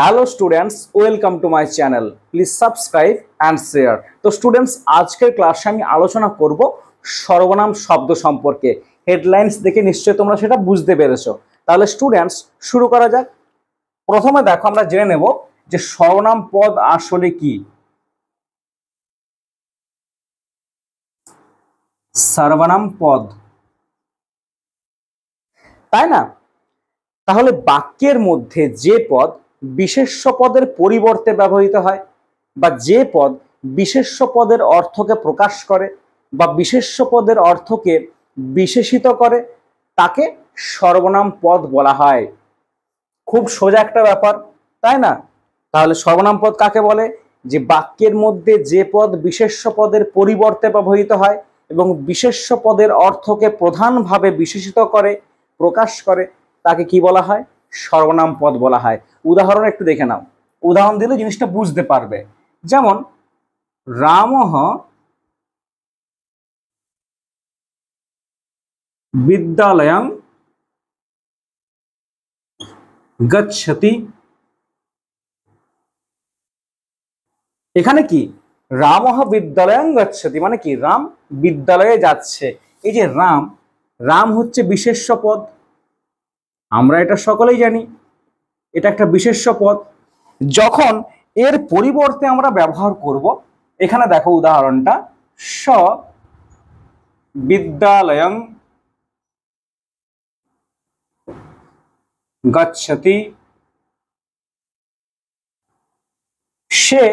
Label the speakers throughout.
Speaker 1: Hello students, welcome to my channel. Please subscribe and share. तो students, आजকের ক্লাসে আমি আলোচনা করব সর্বনাম শব্দ সম্পর্কে। হেডলাইন্স দেখে নিশ্চয়ই তোমরা সেটা বুঝতে পেরেছো। তাহলে স্টুডেন্টস শুরু করা যাক। প্রথমে দেখো, আমরা জেনে নেব যে সর্বনাম পদ আসলে কি। সর্বনাম পদ, তাই না? তাহলে বাক্যের মধ্যে যে পদ বিশেষ্য পদের পরিবর্তে ব্যবহৃত হয়, বা যে পদ বিশেষ্য পদের অর্থকে প্রকাশ করে বা বিশেষ্য পদের অর্থকে বিশেষিত করে, তাকে সর্বনাম পদ বলা হয়। খুব সোজা একটা ব্যাপার, তাই না? তাহলে সর্বনাম পদ কাকে বলে? যে বাক্যের মধ্যে যে পদ বিশেষ্য পদের পরিবর্তে ব্যবহৃত হয় এবং বিশেষ্য পদের অর্থকে প্রধানভাবে বিশেষিত করে, প্রকাশ করে, তাকে কি বলা হয়? সর্বনাম পদ বলা হয়। উদাহরণ একটু দেখে নাও, উদাহরণ দিলে জিনিসটা বুঝতে পারবে। যেমন রামঃ বিদ্যালয়ং গচ্ছতি। এখানে কি রামঃ বিদ্যালয়ং গচ্ছতি মানে কি? রাম বিদ্যালয়ে যাচ্ছে। এই যে রাম, রাম হচ্ছে বিশেষ্য পদ, আমরা এটা সকলেই জানি, এটা একটা বিশেষ্য পদ। যখন এর পরিবর্তে আমরা ব্যবহার করব, এখানে দেখো উদাহরণটা, স বিদ্যালয়ং গচ্ছতি, সে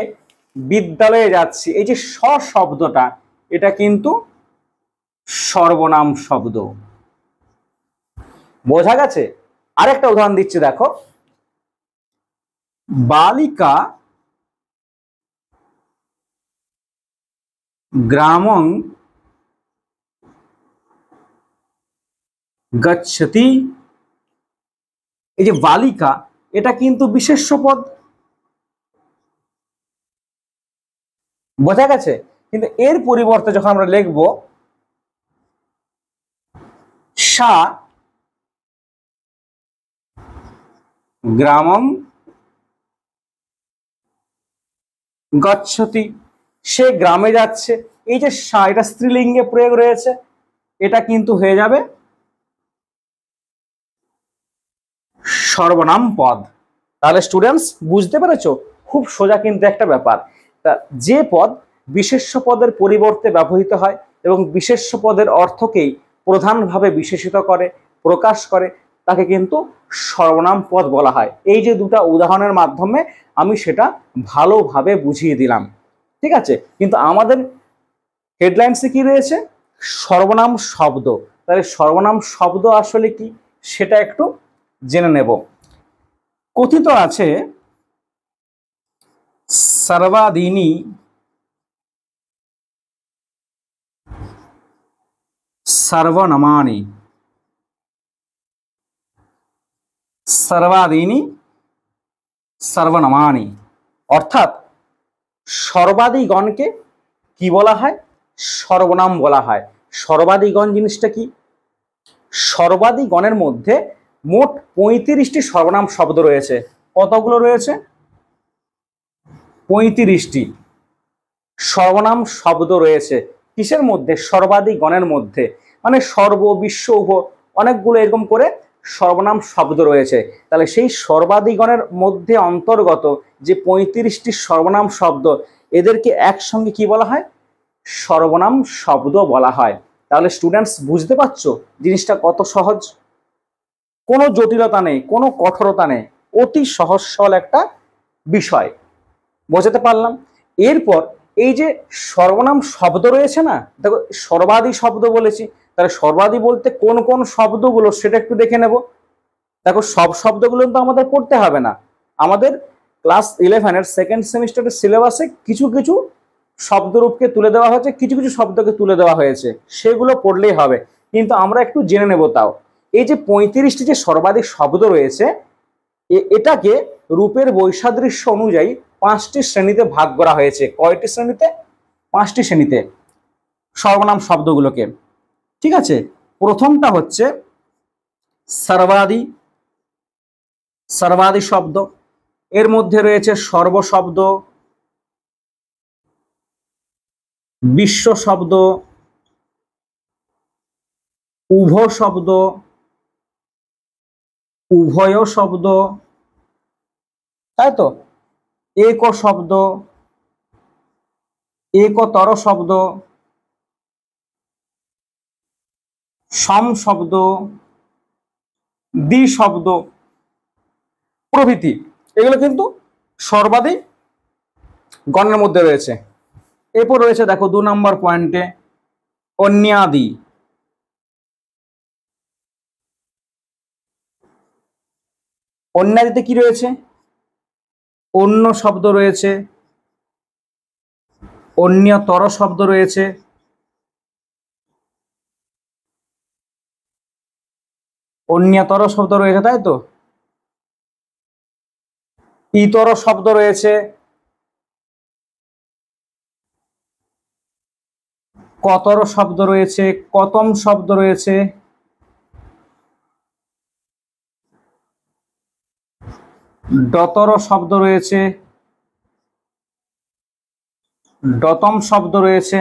Speaker 1: বিদ্যালয়ে যাচ্ছে। এই যে স শব্দটা, এটা কিন্তু সর্বনাম শব্দ। বোঝা গেছে? আরেকটা উদাহরণ দিচ্ছি, দেখো, বালিকা গ্রামং গচ্ছতি। এই যে বালিকা, এটা কিন্তু বিশেষ্য পদ। বোঝা গেছে? কিন্তু এর পরিবর্তে যখন আমরা লিখব সা গ্রামং গচ্ছতি, সে গ্রামে যাচ্ছে। এই যে সা, এটা স্ত্রীলিঙ্গে প্রয়োগ রয়েছে, এটা কিন্তু হয়ে যাবে সর্বনাম পদ। তাহলে স্টুডেন্টস বুঝতে পেরেছো? খুব সোজা কিন্তু একটা ব্যাপার। তা যে পদ বিশেষ্য পদের পরিবর্তে ব্যবহৃত হয় এবং বিশেষ্য পদের অর্থকেই প্রধানভাবে বিশেষিত করে, প্রকাশ করে, তাকে কিন্তু সর্বনাম পদ বলা হয়। এই যে দুটো উদাহরণের মাধ্যমে আমি সেটা ভালোভাবে বুঝিয়ে দিলাম, ঠিক আছে? কিন্তু আমাদের হেডলাইন্সে কি রয়েছে? সর্বনাম শব্দ। তাহলে সর্বনাম শব্দ আসলে কি সেটা একটু জেনে নেব। কথিত আছে সর্বাদীনি সর্বনামানি। সর্বাদীনি সর্বনামানি অর্থাৎ সর্বাদিগণকে কি বলা হয়? সর্বনাম বলা হয়। সর্বাদিগণ জিনিসটা কি? সর্বাদিগণের মধ্যে মোট 35টি সর্বনাম শব্দ রয়েছে। কতগুলো রয়েছে? 35টি সর্বনাম শব্দ রয়েছে। কিসের মধ্যে? সর্বাদিগণের মধ্যে, মানে সর্ব, বিশ্ব, উভ, অনেকগুলো এরকম করে সর্বনাম শব্দ রয়েছে। তাহলে সেই সর্বাদিগণের মধ্যে অন্তর্গত যে 35টি সর্বনাম শব্দ, এদেরকে একসঙ্গে কি বলা হয়? সর্বনাম শব্দ বলা হয়। তাহলে স্টুডেন্টস বুঝতে পারছো জিনিসটা কত সহজ? কোনো জটিলতা নেই, কোনো কঠোরতা নেই, অতি সহজ সরল একটা বিষয়। বোঝাতে পারলাম? এরপর এই যে সর্বনাম শব্দ রয়েছে না, দেখো সর্বাদি শব্দ বলেছি। তাহলে সর্বাদি বলতে কোন কোন শব্দগুলো সেটা একটু দেখে নেব। দেখো সব শব্দগুলো তো আমাদের পড়তে হবে না। আমাদের ক্লাস 11-এর সেকেন্ড সেমিস্টারের সিলেবাসে কিছু কিছু শব্দরূপকে তুলে দেওয়া হয়েছে, কিছু কিছু শব্দকে তুলে দেওয়া হয়েছে, সেগুলো পড়লেই হবে। কিন্তু আমরা একটু জেনে নেব তাও। এই যে 35টি যে সর্বাধিক শব্দ রয়েছে, এটাকে রূপের বৈসাদৃশ্য অনুযায়ী 5টি শ্রেণীতে ভাগ করা হয়েছে। কয়টি শ্রেণীতে? 5টি শ্রেণীতে সর্বনাম শব্দগুলোকে, ঠিক আছে? প্রথমটা হচ্ছে সর্বাদি, সর্বাদি শব্দ। এর মধ্যে রয়েছে সর্ব শব্দ, বিশ্ব শব্দ, উভ শব্দ, উভয় শব্দ, তাই তো, এক শব্দ, একতর শব্দ, সম শব্দ, দ্বি শব্দ প্রভৃতি, এগুলো কিন্তু সর্বাধিক গণের মধ্যে রয়েছে। এরপর রয়েছে দেখো 2 নম্বর পয়েন্টে অন্যাদি। অন্যাদিতে কি রয়েছে? অন্য শব্দ রয়েছে, অন্যতর শব্দ রয়েছে, অন্যতর শব্দ রয়েছে, তাই তো, ইতর শব্দ রয়েছে, কতর শব্দ রয়েছে, কতম শব্দ রয়েছে, ডতর শব্দ রয়েছে, ডতম শব্দ রয়েছে,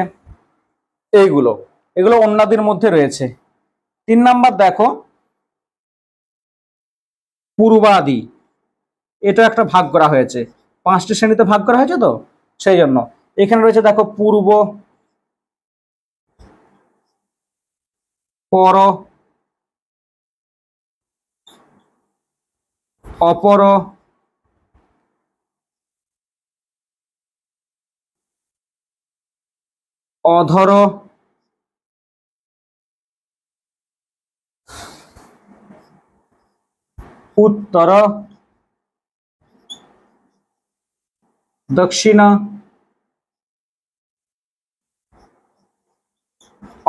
Speaker 1: এইগুলো এগুলো অন্যাদির মধ্যে রয়েছে। 3 নাম্বার দেখো পূর্বাদি। এটা একটা ভাগ করা হয়েছে, 5টি শ্রেণীতে ভাগ করা হয়েছে, তো সেই জন্য এখানে রয়েছে দেখো পূর্ব, পর, অপর, অধর, উত্তর, দক্ষিণ,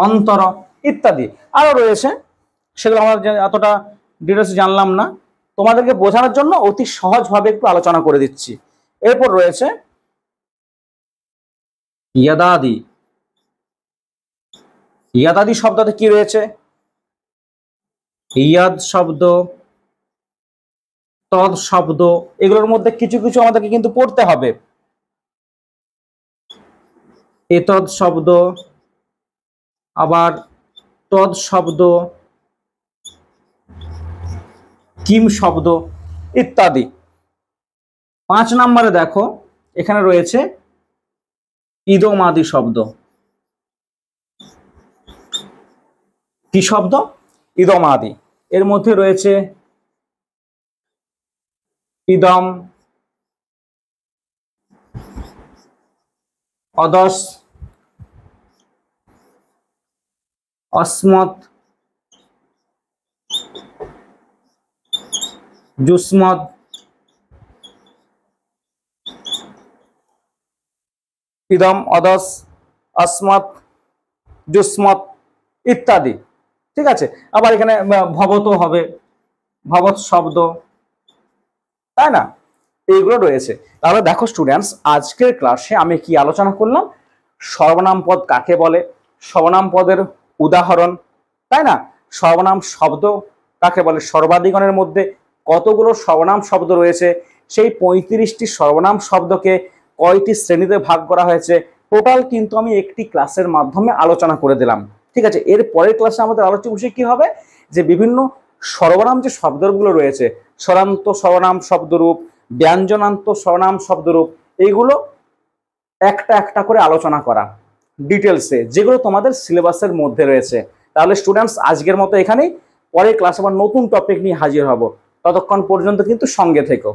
Speaker 1: অন্তর ইত্যাদি আরো রয়েছে, সেগুলো আমরা এতটা ডিটেলস জানলাম না, তোমাদেরকে বোঝানোর জন্য অতি সহজভাবে একটু আলোচনা করে দিচ্ছি। এরপর রয়েছে ইয়াদাদি। ইয়াদাদি শব্দতে কি রয়েছে? ইয়াদ শব্দ, তদ শব্দ, এগুলোর মধ্যে কিছু কিছু আমাদেরকে কিন্তু পড়তে হবে। এতদ শব্দ, আবার তদ শব্দ, কিম শব্দ ইত্যাদি। 5 নম্বরে দেখো এখানে রয়েছে ইদমাদি শব্দ। কি শব্দ? ইদমাদি। এর মধ্যে রয়েছে ইদম, অদস, অস্মৎ, যুষ্মৎ, ইদম, অদস, অস্মৎ, যুষ্মৎ ইত্যাদি। ঠিক আছে, আবার এখানে ভবত হবে, ভবত শব্দ, তাই না, এইগুলো রয়েছে। তাহলে দেখো স্টুডেন্টস, আজকের ক্লাসে আমি কি আলোচনা করলাম? সর্বনাম পদ কাকে বলে, সর্বনাম পদের উদাহরণ, তাই না, সর্বনাম শব্দ কাকে বলে, সর্বাধিগণের মধ্যে কতগুলো সর্বনাম শব্দ রয়েছে, সেই 35টি সর্বনাম শব্দকে কয়টি শ্রেণীতে ভাগ করা হয়েছে, টোটাল কিন্তু আমি একটি ক্লাসের মাধ্যমে আলোচনা করে দিলাম। ঠিক আছে, এর পরের ক্লাসে আমাদের আলোচ্য বিষয় কি হবে, যে বিভিন্ন সর্বনাম যে শব্দগুলো রয়েছে, স্বরান্ত সর্বনাম শব্দরূপ, ব্যঞ্জনান্ত সর্বনাম শব্দরূপ, এইগুলো একটা একটা করে আলোচনা করা ডিটেলসে, যেগুলো তোমাদের সিলেবাসের মধ্যে রয়েছে। তাহলে স্টুডেন্টস, আজকের মতো এখানেই, পরের ক্লাসে আবার নতুন টপিক নিয়ে হাজির হব। ততক্ষণ পর্যন্ত কিন্তু সঙ্গে থেকো।